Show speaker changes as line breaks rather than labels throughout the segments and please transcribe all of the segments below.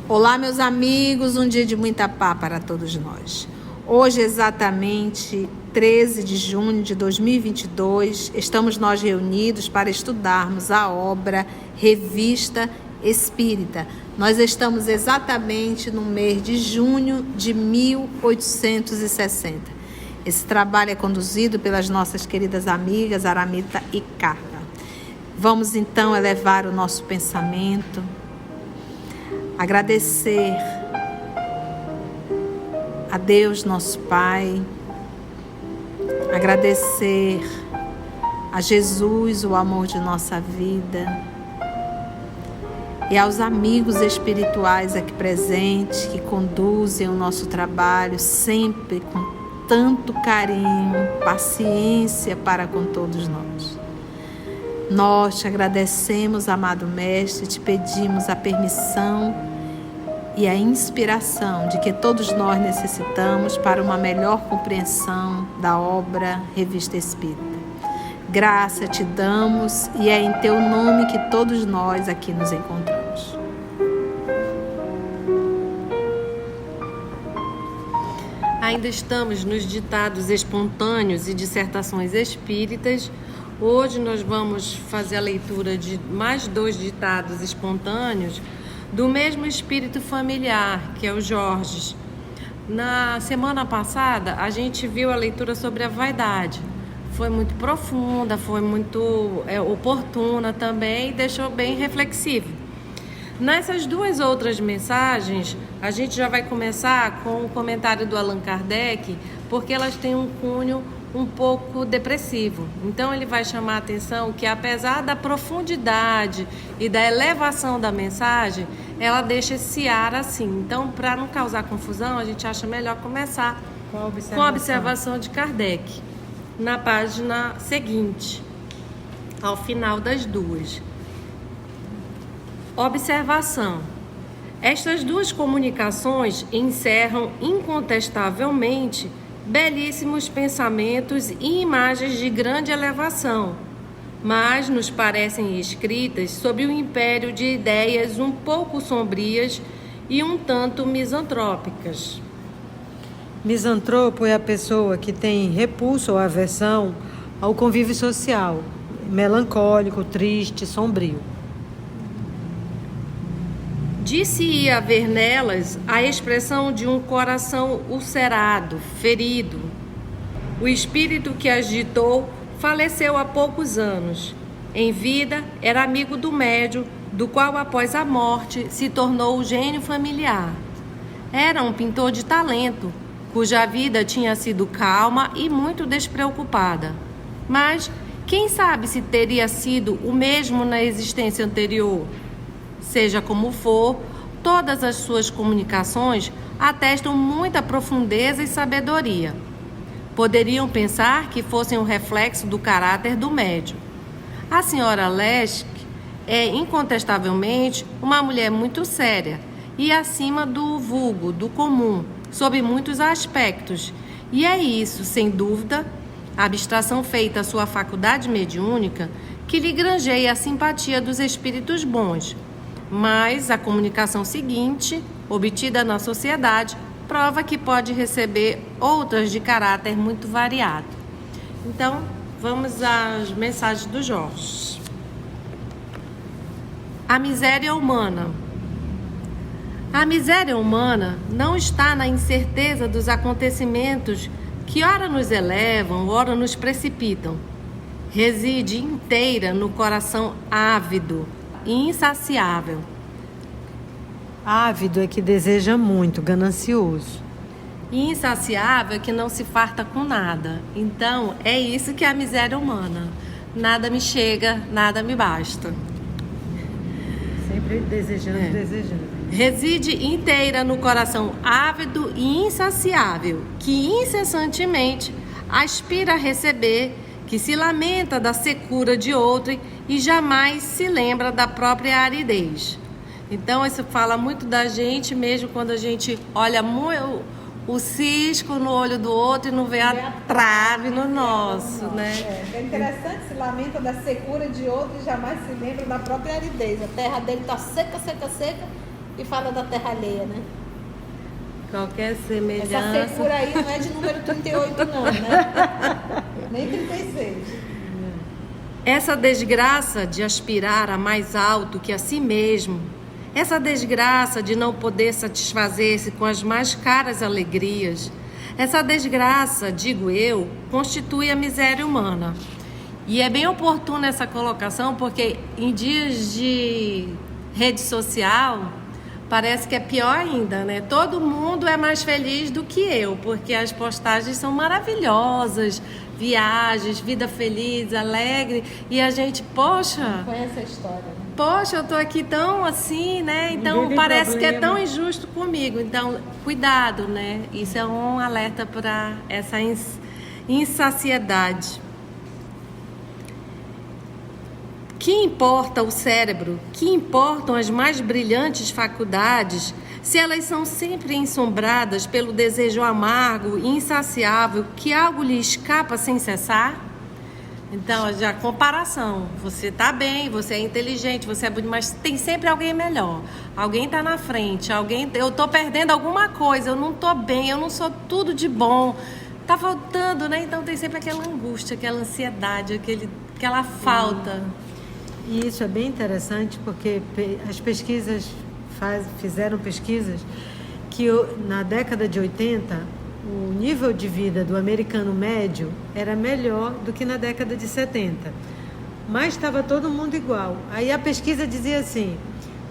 Olá, meus amigos, um dia de muita paz para todos nós. Hoje, exatamente 13 de junho de 2022, estamos nós reunidos para estudarmos a obra Revista Espírita. Nós estamos exatamente no mês de junho de 1860. Esse trabalho é conduzido pelas nossas queridas amigas Aramita e Carla. Vamos então elevar o nosso pensamento, agradecer a Deus, nosso Pai, agradecer a Jesus, o amor de nossa vida, e aos amigos espirituais aqui presentes que conduzem o nosso trabalho sempre com tanto carinho, paciência para com todos nós. Nós te agradecemos, amado Mestre, te pedimos a permissão e a inspiração de que todos nós necessitamos para uma melhor compreensão da obra Revista Espírita. Graça te damos e é em teu nome que todos nós aqui nos encontramos.
Ainda estamos nos ditados espontâneos e dissertações espíritas. Hoje nós vamos fazer a leitura de mais 2 ditados espontâneos do mesmo espírito familiar, que é o Jorge. Na semana passada, a gente viu a leitura sobre a vaidade. Foi muito profunda, foi muito oportuna também e deixou bem reflexivo. Nessas 2 outras mensagens, a gente já vai começar com o comentário do Allan Kardec, porque elas têm um cunho um pouco depressivo. Então ele vai chamar a atenção que, apesar da profundidade e da elevação da mensagem, ela deixa esse ar assim. Então, para não causar confusão, a gente acha melhor começar com a observação de Kardec, na página seguinte, ao final das 2. Observação. Estas 2 comunicações encerram incontestavelmente belíssimos pensamentos e imagens de grande elevação, mas nos parecem escritas sob o império de ideias um pouco sombrias e um tanto misantrópicas.
Misantropo é a pessoa que tem repulso ou aversão ao convívio social, melancólico, triste, sombrio.
Disse-ia haver nelas a expressão de um coração ulcerado, ferido. O espírito que as ditou faleceu há poucos anos. Em vida, era amigo do médium, do qual, após a morte, se tornou o gênio familiar. Era um pintor de talento, cuja vida tinha sido calma e muito despreocupada. Mas quem sabe se teria sido o mesmo na existência anterior? Seja como for, todas as suas comunicações atestam muita profundeza e sabedoria. Poderiam pensar que fossem um reflexo do caráter do médium. A senhora Lesch é incontestavelmente uma mulher muito séria e acima do vulgo, do comum, sob muitos aspectos. E é isso, sem dúvida, a abstração feita à sua faculdade mediúnica, que lhe granjeia a simpatia dos espíritos bons. Mas a comunicação seguinte, obtida na sociedade, prova que pode receber outras de caráter muito variado. Então, vamos às mensagens do Jorge. A miséria humana. A miséria humana não está na incerteza dos acontecimentos que ora nos elevam, ora nos precipitam. Reside inteira no coração ávido e insaciável.
Ávido é que deseja muito, ganancioso.
E insaciável é que não se farta com nada. Então, é isso que é a miséria humana. Nada me chega, nada me basta.
Sempre desejando, desejando.
Reside inteira no coração ávido e insaciável, que incessantemente aspira a receber, que se lamenta da secura de outrem e jamais se lembra da própria aridez. Então, isso fala muito da gente mesmo quando a gente olha o cisco no olho do outro e não vê a trave no nosso, né?
É interessante, se lamenta da secura de outro e jamais se lembra da própria aridez. A terra dele está seca, seca, seca e fala da terra alheia, né?
Qualquer semelhança.
Essa secura aí não é de número 38 não, né? Nem 36.
Essa desgraça de aspirar a mais alto que a si mesmo, essa desgraça de não poder satisfazer-se com as mais caras alegrias, essa desgraça, digo eu, constitui a miséria humana. E é bem oportuna essa colocação, porque em dias de rede social, parece que é pior ainda, né? Todo mundo é mais feliz do que eu, porque as postagens são maravilhosas, viagens, vida feliz, alegre, e a gente, poxa...
Conhece a história, né?
Poxa, eu tô aqui tão assim, né? Então parece que é tão injusto comigo. Então, cuidado, né? Isso é um alerta para essa insaciedade. Que importa o cérebro? Que importam as mais brilhantes faculdades, se elas são sempre ensombradas pelo desejo amargo e insaciável que algo lhe escapa sem cessar? Então, já comparação. Você tá bem, você é inteligente, você é bonito, mas tem sempre alguém melhor. Alguém tá na frente, eu tô perdendo alguma coisa, eu não tô bem, eu não sou tudo de bom. Tá faltando, né? Então tem sempre aquela angústia, aquela ansiedade, aquela falta.
E isso é bem interessante porque as pesquisas fizeram pesquisas que na década de 80 o nível de vida do americano médio era melhor do que na década de 70. Mas estava todo mundo igual. Aí a pesquisa dizia assim,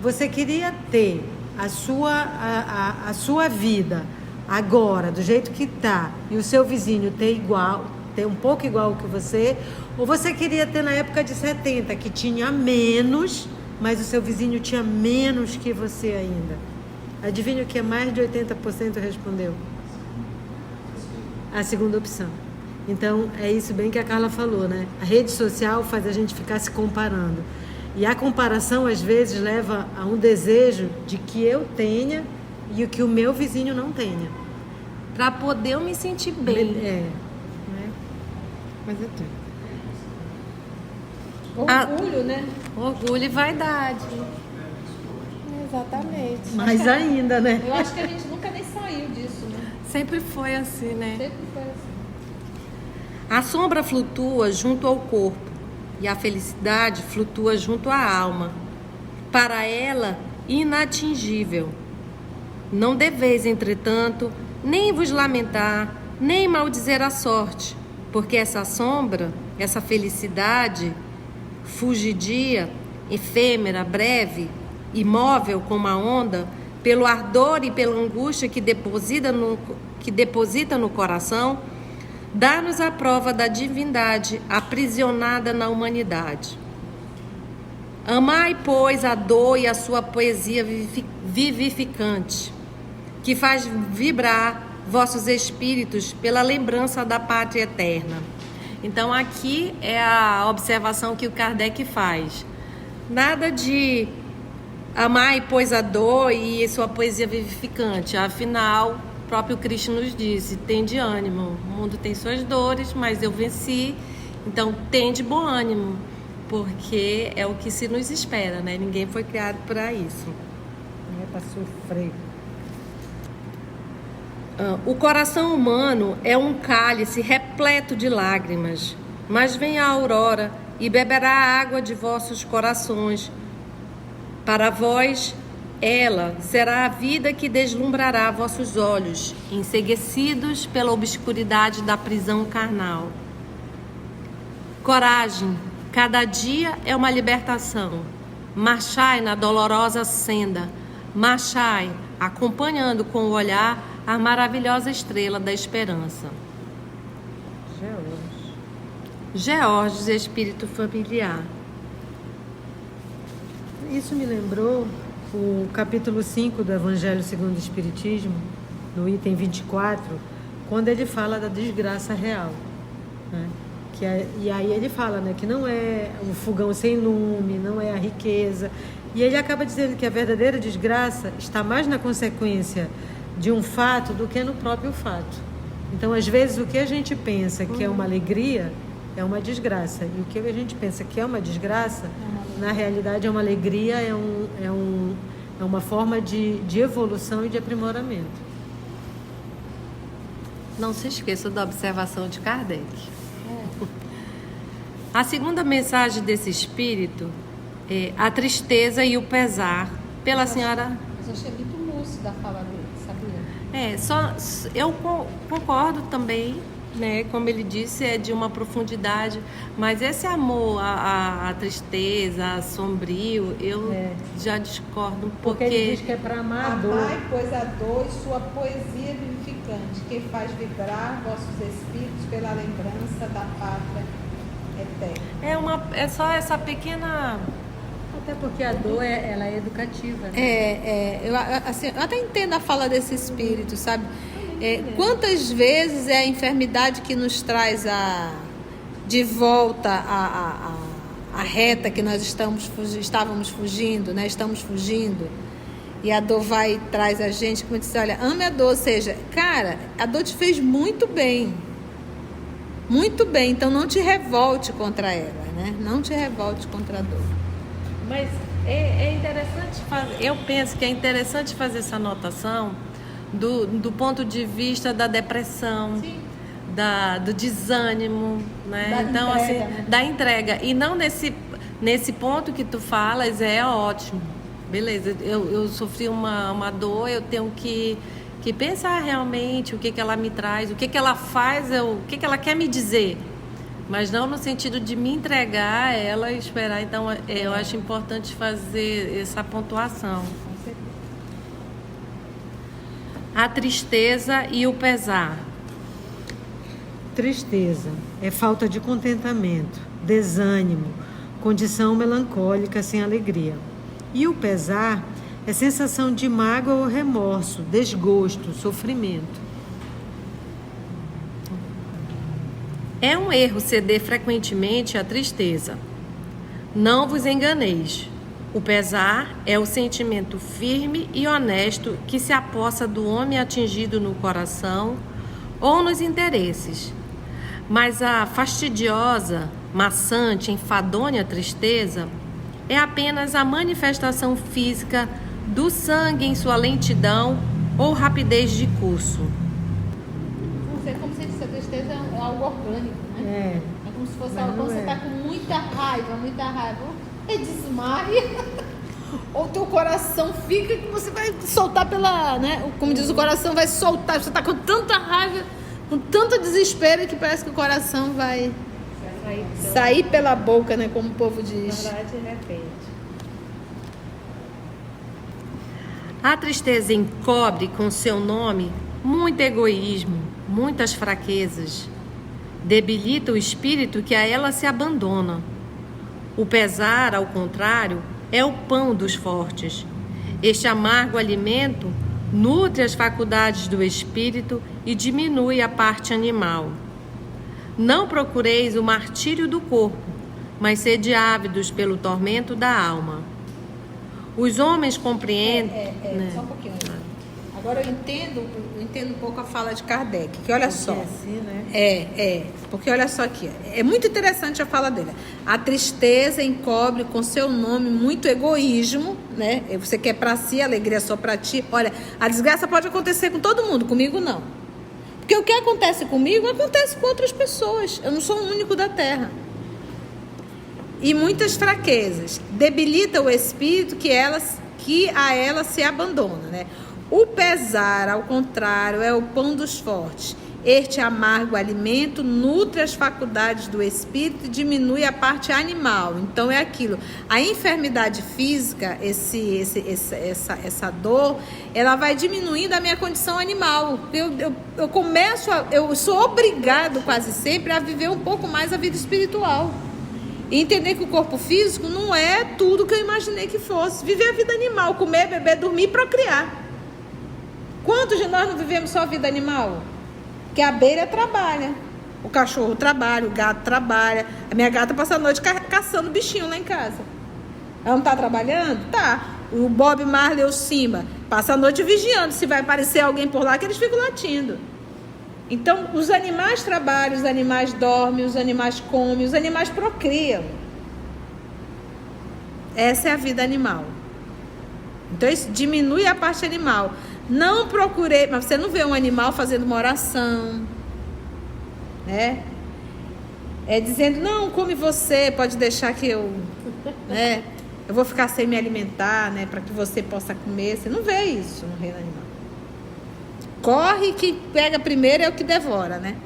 você queria ter a sua vida agora, do jeito que está, e o seu vizinho ter um pouco igual que você, ou você queria ter na época de 70, que tinha menos, mas o seu vizinho tinha menos que você ainda. Adivinha o que mais de 80% respondeu? A segunda opção. Então, é isso bem que a Carla falou, né? A rede social faz a gente ficar se comparando. E a comparação, às vezes, leva a um desejo de que eu tenha e o que o meu vizinho não tenha.
Para poder eu me sentir bem.
Né? Mas é tudo.
Orgulho, né?
Orgulho e vaidade. Exatamente.
Mais ainda, né?
Eu acho que a gente nunca nem saiu disso, né?
Sempre foi assim, né?
Sempre foi assim.
A sombra flutua junto ao corpo e a felicidade flutua junto à alma. Para ela, inatingível. Não deveis, entretanto, nem vos lamentar, nem maldizer a sorte, porque essa sombra, essa felicidade, fugidia, efêmera, breve, imóvel como a onda, pelo ardor e pela angústia que deposita no coração, dá-nos a prova da divindade aprisionada na humanidade. Amai, pois, a dor e a sua poesia vivificante, que faz vibrar vossos espíritos pela lembrança da pátria eterna. Então, aqui é a observação que o Kardec faz. Nada de amai, pois, a dor e sua poesia vivificante. Afinal, o próprio Cristo nos disse, tende ânimo. O mundo tem suas dores, mas eu venci. Então, tende bom ânimo, porque é o que se nos espera, né? Ninguém foi criado para isso.
Não é para sofrer.
O coração humano é um cálice repleto de lágrimas, mas vem a aurora e beberá a água de vossos corações. Para vós, ela será a vida que deslumbrará vossos olhos, enceguecidos pela obscuridade da prisão carnal. Coragem, cada dia é uma libertação. Marchai na dolorosa senda, marchai, acompanhando com o olhar a maravilhosa estrela da esperança. Georges, espírito familiar.
Isso me lembrou o capítulo 5 do Evangelho segundo o Espiritismo, no item 24, quando ele fala da desgraça real, né? E aí ele fala, né, que não é o fogão sem lume, não é a riqueza. E ele acaba dizendo que a verdadeira desgraça está mais na consequência de um fato do que no próprio fato. Então, às vezes, o que a gente pensa que é uma alegria é uma desgraça. E o que a gente pensa que é uma desgraça, na realidade, é uma alegria, é uma forma de evolução e de aprimoramento.
Não se esqueça da observação de Kardec. A segunda mensagem desse espírito é a tristeza e o pesar pela senhora...
Mas eu achei muito lúcida a fala dele, sabia?
Eu concordo também, né? Como ele disse, é de uma profundidade, mas esse amor à tristeza, a sombrio, eu já discordo um pouquinho.
Porque ele diz que é para amar a dor.
Amai, pois, a dor e sua poesia vivificante, que faz vibrar vossos espíritos pela lembrança da pátria eterna.
É só essa pequena...
Até porque a dor, ela é educativa, né?
Eu até entendo a fala desse espírito, sabe? Quantas vezes é a enfermidade que nos traz de volta a reta que nós estávamos fugindo, né? Estamos fugindo. E a dor vai e traz a gente, como eu disse, olha, ame a dor. Ou seja, cara, a dor te fez muito bem. Muito bem. Então não te revolte contra ela, né? Não te revolte contra a dor.
Mas é interessante fazer... Eu penso que é interessante fazer essa anotação do ponto de vista da depressão, do desânimo, né? Então, entrega, assim, né? Da entrega. E não nesse ponto que tu falas, é ótimo. Beleza, eu sofri uma dor, eu tenho que pensar realmente o que ela me traz, o que ela faz, o que ela quer me dizer. Mas não no sentido de me entregar a ela e esperar. Então, eu acho importante fazer essa pontuação. A tristeza e o pesar.
Tristeza é falta de contentamento, desânimo, condição melancólica sem alegria. E o pesar é sensação de mágoa ou remorso, desgosto, sofrimento.
É um erro ceder frequentemente à tristeza. Não vos enganeis. O pesar é o sentimento firme e honesto que se apossa do homem atingido no coração ou nos interesses. Mas a fastidiosa, maçante, enfadonha tristeza é apenas a manifestação física do sangue em sua lentidão ou rapidez de curso.
É como se a tristeza é algo orgânico, né? É como se fosse algo quando você está com muita raiva, desmaia, ou teu coração fica que você vai soltar pela, né? Como diz, o coração vai soltar, você está com tanta raiva, com tanto desespero que parece que o coração vai sair pela boca, né? Como o povo diz.
Na verdade, de repente. A tristeza encobre com seu nome muito egoísmo, muitas fraquezas. Debilita o espírito que a ela se abandona. O pesar, ao contrário, é o pão dos fortes. Este amargo alimento nutre as faculdades do espírito e diminui a parte animal. Não procureis o martírio do corpo, mas sede ávidos pelo tormento da alma. Os homens compreendem...
Só um pouquinho. Agora eu entendo um pouco a fala de Kardec, que olha só.
Assim, né?
Porque olha só aqui, é muito interessante a fala dele. A tristeza encobre com seu nome muito egoísmo, né? Você quer pra si, a alegria é só pra ti. Olha, a desgraça pode acontecer com todo mundo, comigo não. Porque o que acontece comigo, acontece com outras pessoas. Eu não sou o único da Terra. E muitas fraquezas. Debilita o espírito que a ela se abandona, né? O pesar, ao contrário, é o pão dos fortes. Este amargo alimento nutre as faculdades do espírito e diminui a parte animal. Então é aquilo. A enfermidade física, essa dor, ela vai diminuindo a minha condição animal. Eu sou obrigado quase sempre a viver um pouco mais a vida espiritual. E entender que o corpo físico não é tudo que eu imaginei que fosse. Viver a vida animal, comer, beber, dormir e procriar. Quantos de nós não vivemos só a vida animal? Que a abelha trabalha, o cachorro trabalha, o gato trabalha. A minha gata passa a noite caçando bichinho lá em casa. Ela não está trabalhando? Tá. O Bob Marley ou Simba passa a noite vigiando se vai aparecer alguém por lá, que eles ficam latindo. Então, os animais trabalham, os animais dormem, os animais comem, os animais procriam. Essa é a vida animal. Então, isso diminui a parte animal. Não procurei, mas você não vê um animal fazendo uma oração, né? Dizendo, não, come você, pode deixar que eu, né? Eu vou ficar sem me alimentar, né? Para que você possa comer. Você não vê isso no reino animal. Corre, que pega primeiro é o que devora, né?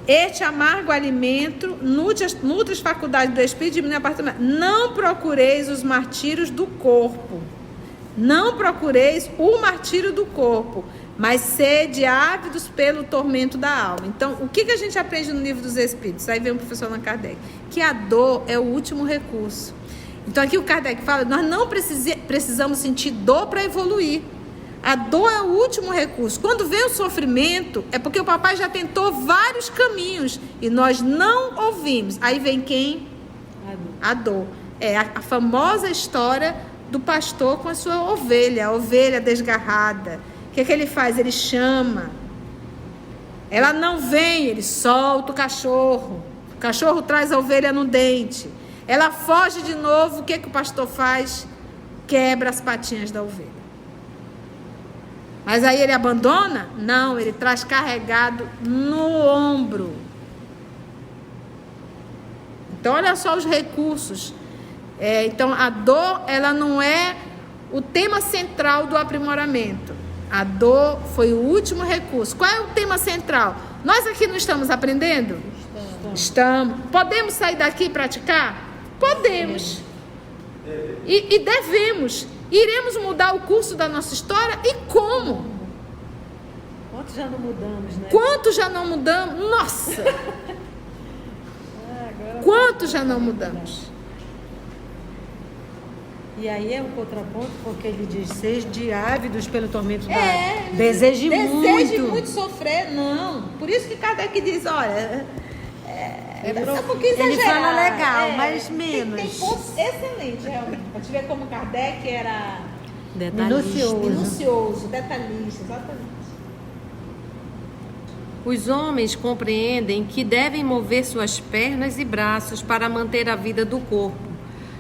Este amargo alimento nutre as faculdades do espírito, diminui a parte. Não procureis os martírios do corpo. Não procureis o martírio do corpo, mas sede ávidos pelo tormento da alma. Então, o que a gente aprende no Livro dos Espíritos? Aí vem o professor Allan Kardec. Que a dor é o último recurso. Então, aqui o Kardec fala, nós não precisamos sentir dor para evoluir. A dor é o último recurso. Quando vem o sofrimento, é porque o papai já tentou vários caminhos e nós não ouvimos. Aí vem quem? A dor. É a famosa história do pastor com a sua ovelha, a ovelha desgarrada. O que ele faz? Ele chama. Ela não vem, ele solta o cachorro traz a ovelha no dente. Ela foge de novo, o que o pastor faz? Quebra as patinhas da ovelha. Mas aí ele abandona? Não, ele traz carregado no ombro. Então olha só os recursos. Então a dor, ela não é o tema central do aprimoramento. A dor foi o último recurso. Qual é o tema central? Nós aqui não estamos aprendendo? Estamos. Podemos sair daqui e praticar? Podemos. E devemos. Iremos mudar o curso da nossa história? E como?
Quantos já não mudamos, né?
Quantos já não mudamos? Nossa! Quantos já não mudamos?
E aí é um contraponto, porque ele diz, sede ávidos pelo tormento da alma. Deseje muito
sofrer, não. Por isso que Kardec diz, olha...
Ele fala legal, mas menos.
Tem pontos excelentes, realmente. Pra te ver como Kardec era...
Minucioso,
detalhista, exatamente.
Os homens compreendem que devem mover suas pernas e braços para manter a vida do corpo,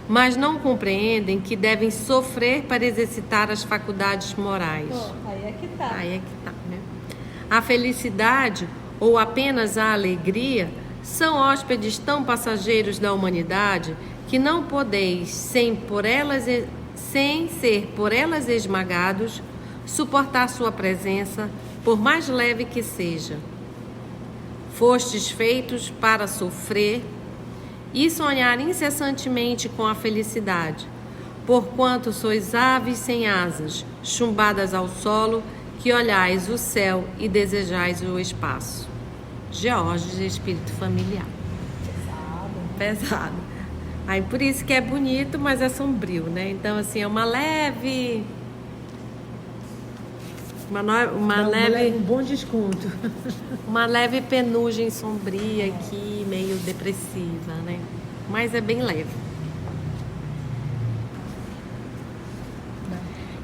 mas não compreendem que devem sofrer para exercitar as faculdades morais.
Aí é que tá.
Né? A felicidade ou apenas a alegria são hóspedes tão passageiros da humanidade que não podeis, sem ser por elas esmagados, suportar sua presença, por mais leve que seja. Fostes feitos para sofrer e sonhar incessantemente com a felicidade, porquanto sois aves sem asas, chumbadas ao solo, que olhais o céu e desejais o espaço. Georges, Espírito Familiar. Pesado. Aí por isso que é bonito, mas é sombrio, né? Então, assim, é uma leve...
Um bom desconto.
Uma leve penugem sombria aqui, meio depressiva, né? Mas é bem leve.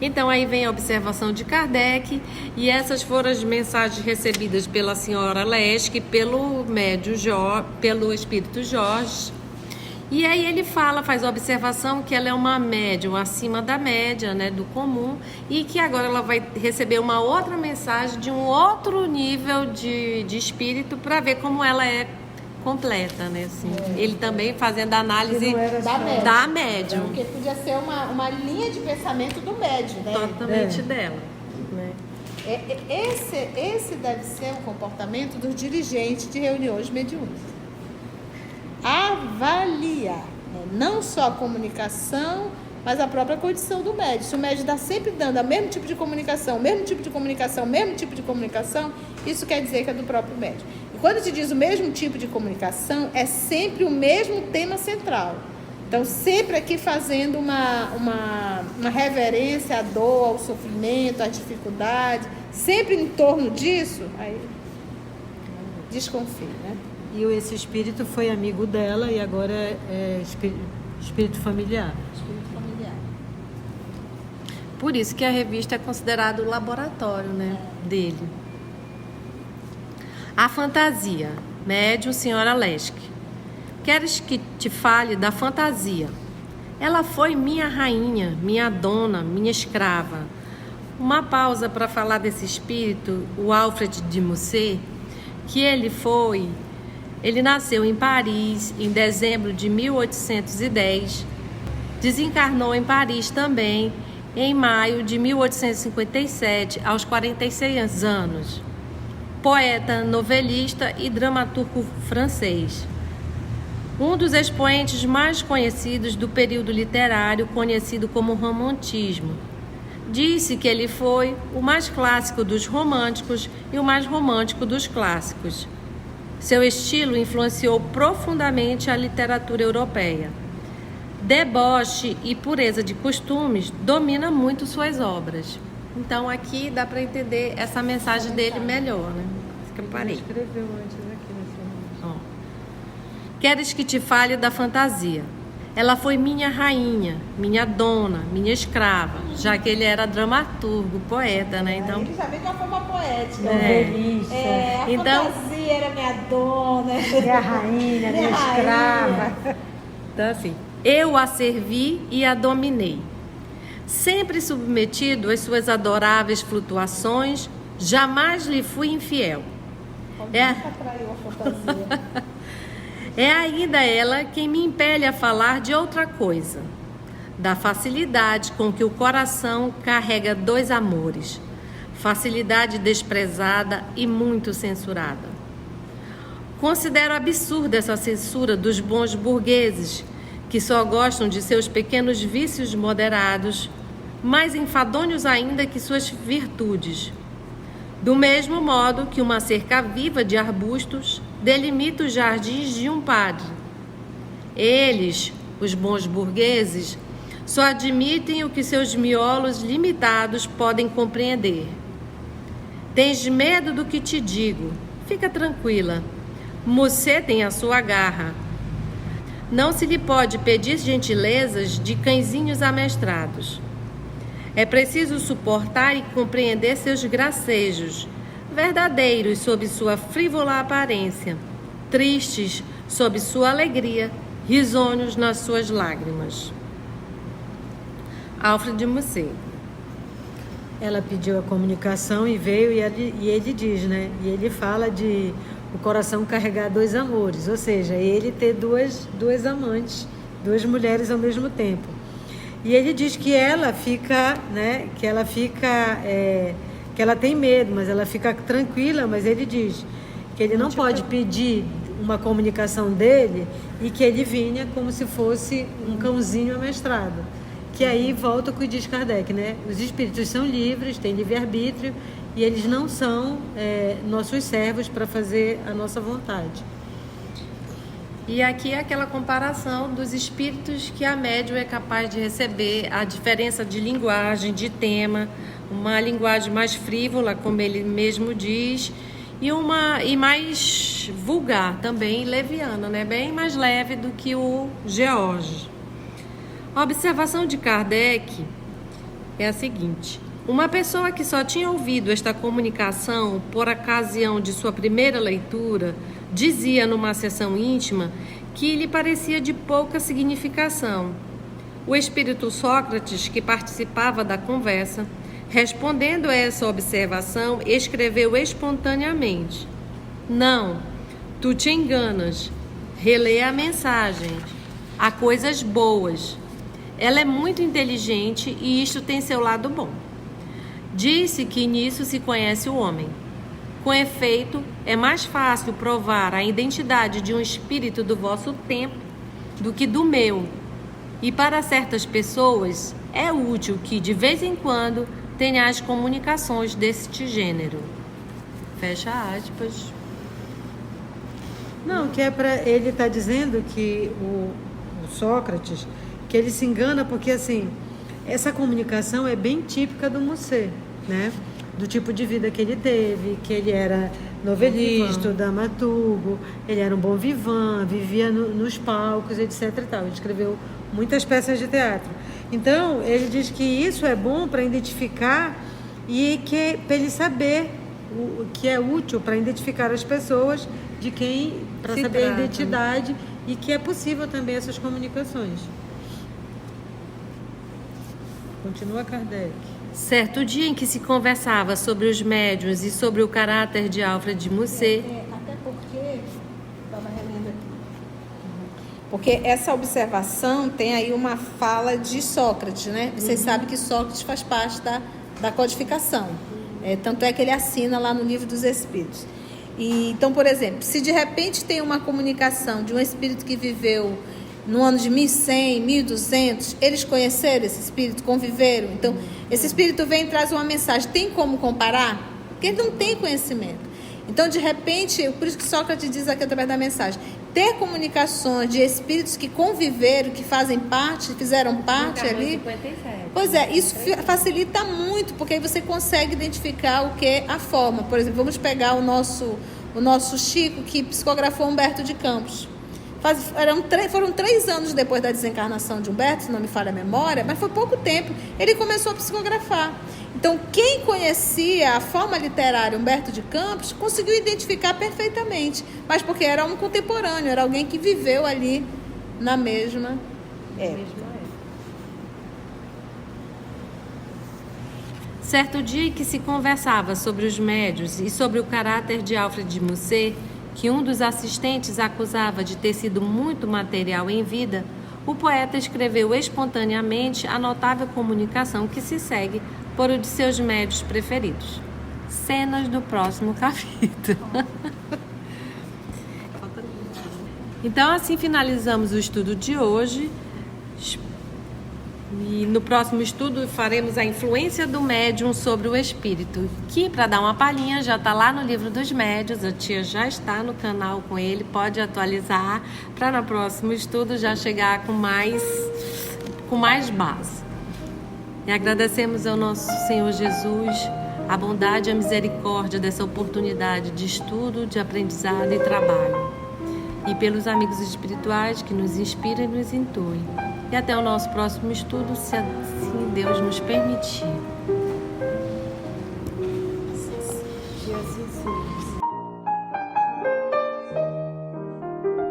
Então aí vem a observação de Kardec, e essas foram as mensagens recebidas pela senhora Leske, pelo médium pelo espírito Jorge. E aí ele faz a observação que ela é uma médium acima da média, né, do comum, e que agora ela vai receber uma outra mensagem de um outro nível de espírito para ver como ela é completa, né? Assim. Ele também fazendo a análise da médium.
Porque podia ser uma linha de pensamento do médium, né?
Totalmente dela. Né?
Esse deve ser o comportamento dos dirigentes de reuniões mediúnicas. Avaliar, né? Não só a comunicação, mas a própria condição do médium. Se o médium está sempre dando o mesmo tipo de comunicação, isso quer dizer que é do próprio médium. E quando se diz o mesmo tipo de comunicação, é sempre o mesmo tema central. Então, sempre aqui fazendo uma reverência à dor, ao sofrimento, à dificuldade, sempre em torno disso, aí desconfie, né?
E esse espírito foi amigo dela e agora é espírito familiar.
Espírito familiar.
Por isso que a revista é considerada o laboratório, né, dele. A fantasia, médium Senhora Leske. Queres que te fale da fantasia? Ela foi minha rainha, minha dona, minha escrava. Uma pausa para falar desse espírito, o Alfred de Musset, que ele nasceu em Paris em dezembro de 1810, desencarnou em Paris também em maio de 1857, aos 46 anos. Poeta, novelista e dramaturgo francês. Um dos expoentes mais conhecidos do período literário conhecido como romantismo. Disse que ele foi o mais clássico dos românticos e o mais romântico dos clássicos. Seu estilo influenciou profundamente a literatura europeia. Deboche e pureza de costumes domina muito suas obras. Então aqui dá para entender essa mensagem dele melhor, né? Que eu parei.
Ele escreveu antes aqui nesse momento.
Queres que te fale da fantasia? Ela foi minha rainha, minha dona, minha escrava, já que ele era dramaturgo, poeta, né? Então,
ele já veio de uma forma poética.
Novelista.
A
Então,
fantasia era minha dona.
Minha rainha, minha escrava.
Então, assim, eu a servi e a dominei. Sempre submetido às suas adoráveis flutuações, jamais lhe fui infiel.
Atraiu a fantasia.
É ainda ela quem me impele a falar de outra coisa, da facilidade com que o coração carrega dois amores, facilidade desprezada e muito censurada. Considero absurda essa censura dos bons burgueses, que só gostam de seus pequenos vícios moderados, mais enfadonhos ainda que suas virtudes. Do mesmo modo que uma cerca viva de arbustos delimita os jardins de um padre. Eles, os bons burgueses, só admitem o que seus miolos limitados podem compreender. Tens medo do que te digo? Fica tranquila. Musset tem a sua garra. Não se lhe pode pedir gentilezas de cãezinhos amestrados. É preciso suportar e compreender seus gracejos, verdadeiros sob sua frívola aparência, tristes sob sua alegria, risonhos nas suas lágrimas. Alfred de Musset.
Ela pediu a comunicação e veio e ele diz, né? E ele fala de o coração carregar dois amores, ou seja, ele ter duas amantes, duas mulheres ao mesmo tempo. E ele diz que ela fica, né? Que ela tem medo, mas ela fica tranquila, mas ele diz que ele não pode pedir uma comunicação dele e que ele vinha como se fosse um cãozinho amestrado. Que aí volta o que diz Kardec, né? Os espíritos são livres, têm livre-arbítrio e eles não são nossos servos para fazer a nossa vontade.
E aqui é aquela comparação dos espíritos que a médium é capaz de receber, a diferença de linguagem, de tema, uma linguagem mais frívola, como ele mesmo diz, e mais vulgar também, leviana, né? Bem mais leve do que o George. A observação de Kardec é a seguinte: uma pessoa que só tinha ouvido esta comunicação por ocasião de sua primeira leitura dizia numa sessão íntima que lhe parecia de pouca significação. O espírito Sócrates, que participava da conversa, respondendo a essa observação, escreveu espontaneamente: não, tu te enganas, relê a mensagem, há coisas boas. Ela é muito inteligente e isto tem seu lado bom. Disse que nisso se conhece o homem. Com efeito, é mais fácil provar a identidade de um espírito do vosso tempo do que do meu. E para certas pessoas é útil que, de vez em quando, tenhais comunicações deste gênero. Fecha aspas.
Não, que é para ele tá dizendo que o Sócrates, que ele se engana porque assim, essa comunicação é bem típica do Musset, né? Do tipo de vida que ele teve, que ele era novelista, dramaturgo, ele era um bom vivant, vivia nos palcos, etc. e tal. Ele escreveu muitas peças de teatro. Então, ele diz que isso é bom para identificar e que para ele saber o que é útil para identificar as pessoas de quem, para saber a identidade e que é possível também essas comunicações. Continua Kardec.
Certo dia em que se conversava sobre os médiuns e sobre o caráter de Alfred de Musset.
Até porque, estava relendo aqui, porque essa observação tem aí uma fala de Sócrates, né? Vocês sabem que Sócrates faz parte da codificação. Tanto é que ele assina lá no Livro dos Espíritos. E, então, por exemplo, se de repente tem uma comunicação de um espírito que viveu no ano de 1100, 1200, eles conheceram esse espírito, conviveram. Então, esse espírito vem e traz uma mensagem. Tem como comparar? Porque ele não tem conhecimento. Então, de repente, por isso que Sócrates diz aqui através da mensagem, ter comunicações de espíritos que conviveram, que fazem parte, fizeram parte ali.
57.
Pois é, isso facilita muito, porque aí você consegue identificar o que a forma. Por exemplo, vamos pegar o nosso Chico, que psicografou Humberto de Campos. Foram 3 anos depois da desencarnação de Humberto, se não me falha a memória, mas foi pouco tempo, ele começou a psicografar. Então, quem conhecia a forma literária Humberto de Campos conseguiu identificar perfeitamente, mas porque era um contemporâneo, era alguém que viveu ali na mesma época.
Certo dia em que se conversava sobre os médiuns e sobre o caráter de Alfred de Musset, que um dos assistentes acusava de ter sido muito material em vida, o poeta escreveu espontaneamente a notável comunicação que se segue por um de seus médiuns preferidos. Cenas do próximo capítulo. Então, assim finalizamos o estudo de hoje. E no próximo estudo faremos a influência do médium sobre o espírito, que, para dar uma palhinha, já está lá no Livro dos Médiuns. A tia já está no canal com ele, pode atualizar para no próximo estudo já chegar com mais base. E agradecemos ao nosso Senhor Jesus a bondade e a misericórdia dessa oportunidade de estudo, de aprendizado e trabalho. E pelos amigos espirituais que nos inspiram e nos intuem. E até o nosso próximo estudo, se assim Deus nos permitir.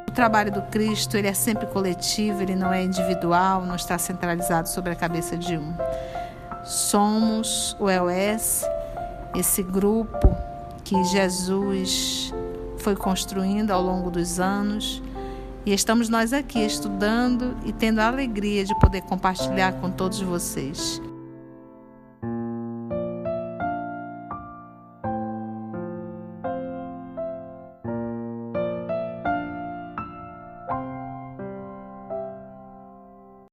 O trabalho do Cristo, ele é sempre coletivo, ele não é individual, não está centralizado sobre a cabeça de um. Somos o EOS, esse grupo que Jesus foi construindo ao longo dos anos. E estamos nós aqui estudando e tendo a alegria de poder compartilhar com todos vocês.